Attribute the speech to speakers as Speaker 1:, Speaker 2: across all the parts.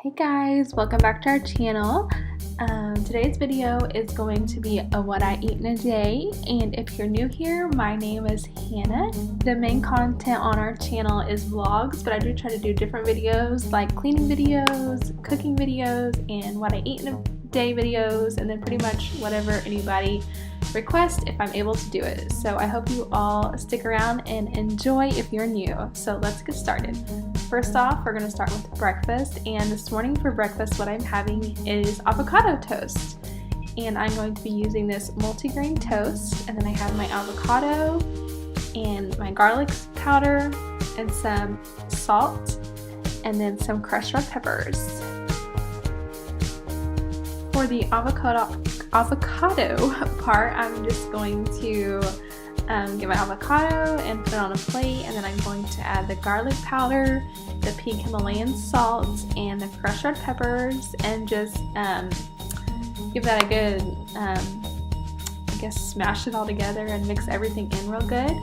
Speaker 1: Hey guys, welcome back to our channel. Today's video is going to be a what I eat in a day, and if you're new here, my name is Hannah. The main content on our channel is vlogs, but I do try to do different videos like cleaning videos, cooking videos, and what I eat in a day videos, and then pretty much whatever anybody requests if I'm able to do it. So I hope you all stick around and enjoy if you're new. So let's get started. First off, we're going to start with breakfast, and this morning for breakfast what I'm having is avocado toast, and I'm going to be using this multigrain toast, and then I have my avocado and my garlic powder and some salt and then some crushed red peppers. For the avocado part, I'm just going to get my avocado and put it on a plate, and then I'm going to add the garlic powder, the pink Himalayan salt, and the crushed red peppers, and just give that a good, I guess, smash it all together and mix everything in real good.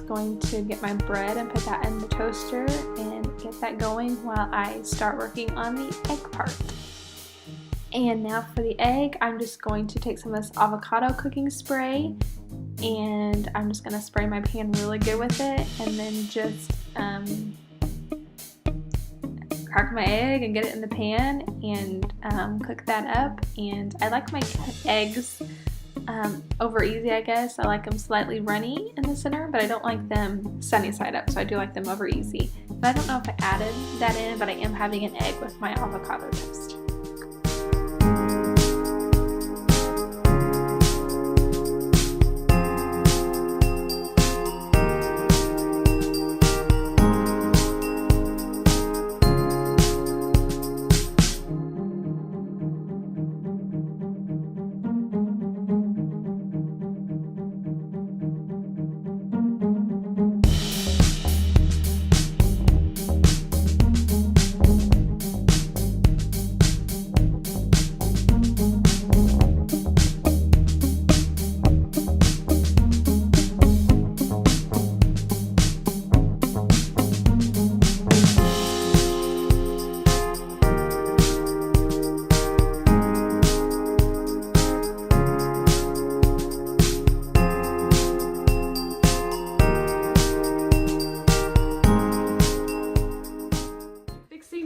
Speaker 1: Going to get my bread and put that in the toaster and get that going while I start working on the egg part. And now for the egg, I'm just going to take some of this avocado cooking spray, and I'm just going to spray my pan really good with it, and then just crack my egg and get it in the pan and cook that up. And I like my eggs over easy, I guess. I like them slightly runny in the center, but I don't like them sunny side up, so I do like them over easy. But I don't know if I added that in, but I am having an egg with my avocado toast.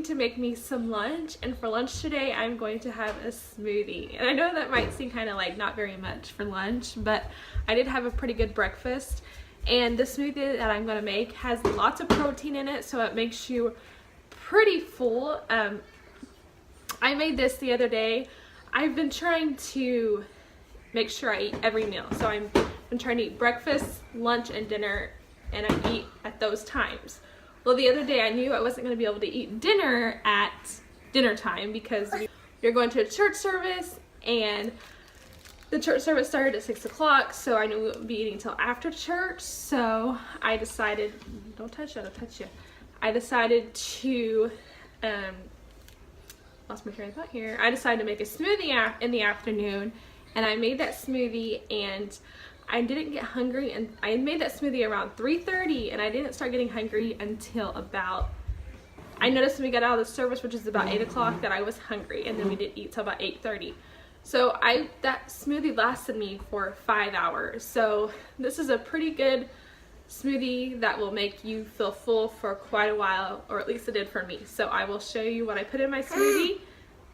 Speaker 1: To make me some lunch, and for lunch today I'm going to have a smoothie. And I know that might seem kind of like not very much for lunch, but I did have a pretty good breakfast, and the smoothie that I'm going to make has lots of protein in it, so it makes you pretty full. I made this the other day. I've been trying to make sure I eat every meal, so I've been trying to eat breakfast, lunch, and dinner, and I eat at those times. Well, the other day I knew I wasn't going to be able to eat dinner at dinner time because you're going to a church service, and the church service started at 6 o'clock, so I knew we wouldn't be eating until after church. So I decided, don't touch that, I'll touch you. I decided to, lost my train of thought here. I decided to make a smoothie in the afternoon, and I made that smoothie, and I didn't get hungry, and I made that smoothie around 3:30, and I didn't start getting hungry until about, I noticed when we got out of the service, which is about 8 o'clock, that I was hungry, and then we didn't eat till about 8:30. So that smoothie lasted me for 5 hours. So this is a pretty good smoothie that will make you feel full for quite a while, or at least it did for me. So I will show you what I put in my smoothie,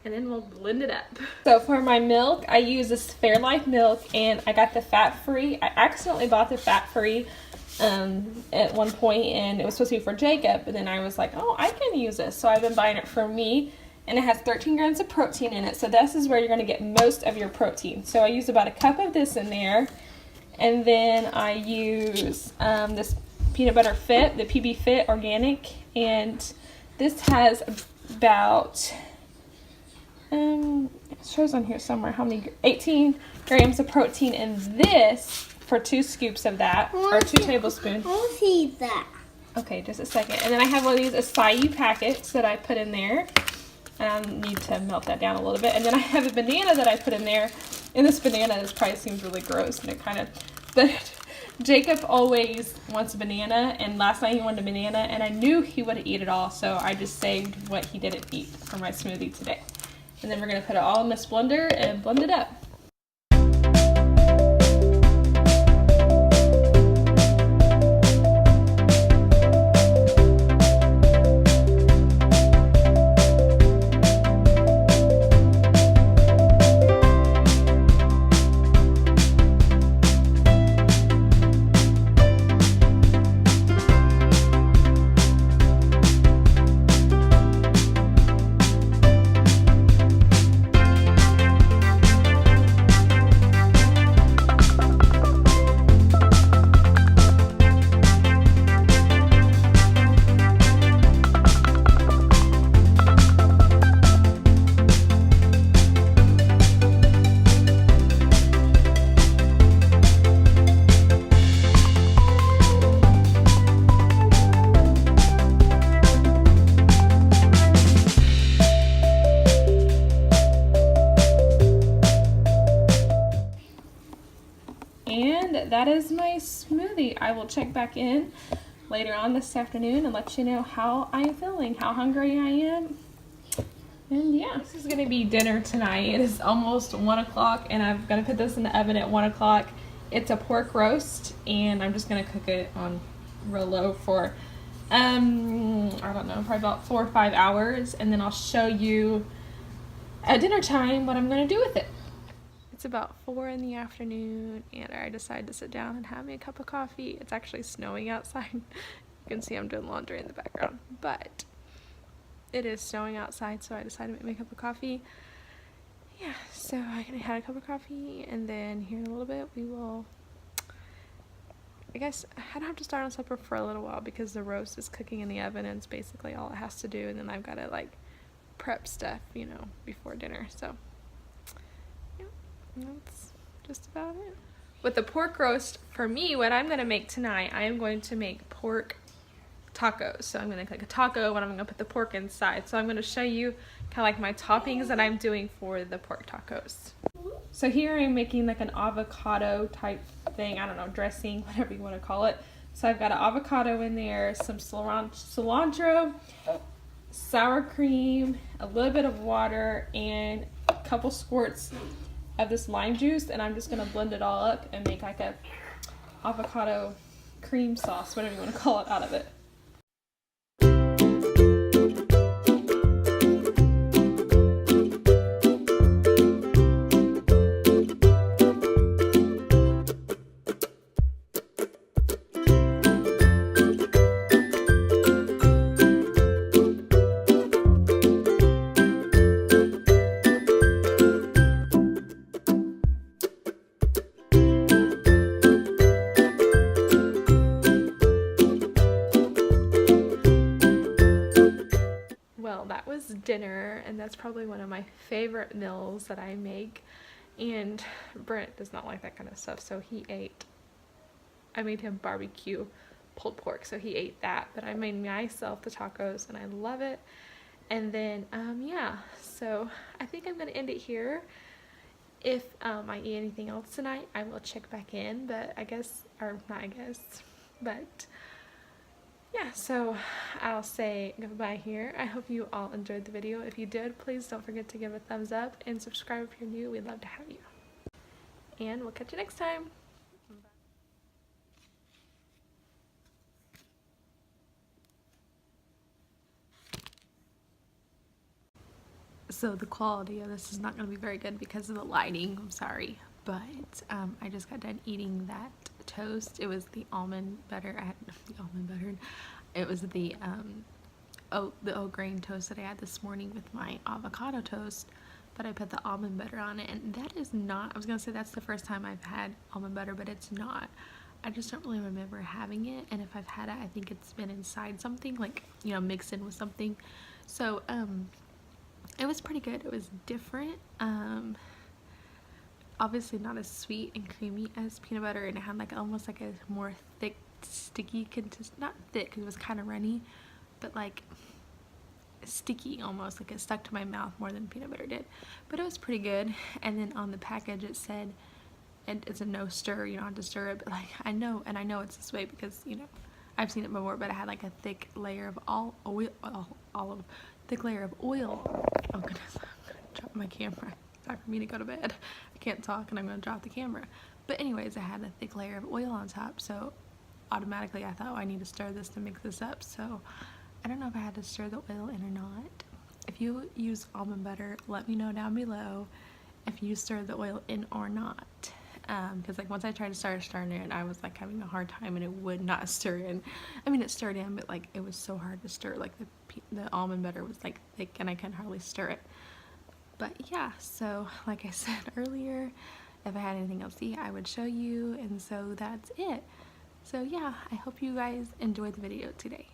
Speaker 1: and then we'll blend it up. So for my milk, I use this Fairlife milk, and I got the fat-free. I accidentally bought the fat-free at one point, and it was supposed to be for Jacob, and then I was like, oh, I can use this. So I've been buying it for me, and it has 13 grams of protein in it, so this is where you're gonna get most of your protein. So I use about a cup of this in there, and then I use this peanut butter fit, the PB Fit Organic, and this has about, it shows on here somewhere how many, 18 grams of protein in this for 2 scoops of that, or 2 tablespoons.
Speaker 2: I'll see that.
Speaker 1: Okay, just a second. And then I have one of these acai packets that I put in there. And I need to melt that down a little bit. And then I have a banana that I put in there. And this banana, this probably seems really gross, and it kind of, but Jacob always wants a banana, and last night he wanted a banana, and I knew he would eat it all, so I just saved what he didn't eat for my smoothie today. And then we're going to put it all in this blender and blend it up. And that is my smoothie. I will check back in later on this afternoon and let you know how I am feeling, how hungry I am. And yeah, this is gonna be dinner tonight. It is almost 1 o'clock and I've got to put this in the oven at 1 o'clock. It's a pork roast and I'm just gonna cook it on real low for, I don't know, probably about 4 or 5 hours. And then I'll show you at dinner time what I'm gonna do with it. It's about 4 in the afternoon and I decided to sit down and have me a cup of coffee. It's actually snowing outside. You can see I'm doing laundry in the background, but it is snowing outside, so I decided to make me a cup of coffee. Yeah, so I had a cup of coffee and then here in a little bit we will, I guess I don't have to start on supper for a little while because the roast is cooking in the oven and it's basically all it has to do, and then I've got to like prep stuff, you know, before dinner. So that's just about it. With the pork roast, for me, what I'm going to make tonight, I am going to make pork tacos. So I'm going to make like a taco, and I'm going to put the pork inside. So I'm going to show you kind of like my toppings that I'm doing for the pork tacos. So here I'm making like an avocado type thing, I don't know, dressing, whatever you want to call it. So I've got an avocado in there, some cilantro, sour cream, a little bit of water, and a couple squirts of this lime juice, and I'm just gonna blend it all up and make like a avocado cream sauce, whatever you want to call it, out of it. That was dinner, and that's probably one of my favorite meals that I make, and Brent does not like that kind of stuff, so I made him barbecue pulled pork, so he ate that, but I made myself the tacos and I love it. And then yeah, so I think I'm gonna end it here. If I eat anything else tonight, I will check back in, but yeah, so I'll say goodbye here. I hope you all enjoyed the video. If you did, please don't forget to give a thumbs up and subscribe if you're new. We'd love to have you. And we'll catch you next time. Bye. So the quality of this is not going to be very good because of the lighting. I'm sorry. But I just got done eating that toast. It was the almond butter. It was the oat grain toast that I had this morning with my avocado toast, but I put the almond butter on it, and that is not, I was gonna say that's the first time I've had almond butter, but it's not. I just don't really remember having it, and if I've had it, I think it's been inside something, like, you know, mixed in with something. So it was pretty good. It was different. Obviously not as sweet and creamy as peanut butter, and it had like almost like a more thick, sticky not thick because it was kind of runny, but like sticky almost, like it stuck to my mouth more than peanut butter did, but it was pretty good. And then on the package it said, and it's a no stir, you don't have to stir it, but like I know it's this way because, you know, I've seen it before, but it had like a thick layer of thick layer of oil. Oh goodness, I'm gonna drop my camera. It's time for me to go to bed. I can't talk and I'm gonna drop the camera. But anyways, it had a thick layer of oil on top, so automatically I thought, oh, I need to stir this to mix this up. So I don't know if I had to stir the oil in or not. If you use almond butter, let me know down below if you stir the oil in or not. Because like once I tried to start stirring it, I was like having a hard time and it would not stir in. I mean, it stirred in, but like it was so hard to stir. Like the almond butter was like thick and I couldn't hardly stir it. But yeah, so like I said earlier, if I had anything else to eat, I would show you, and so that's it. So yeah, I hope you guys enjoyed the video today.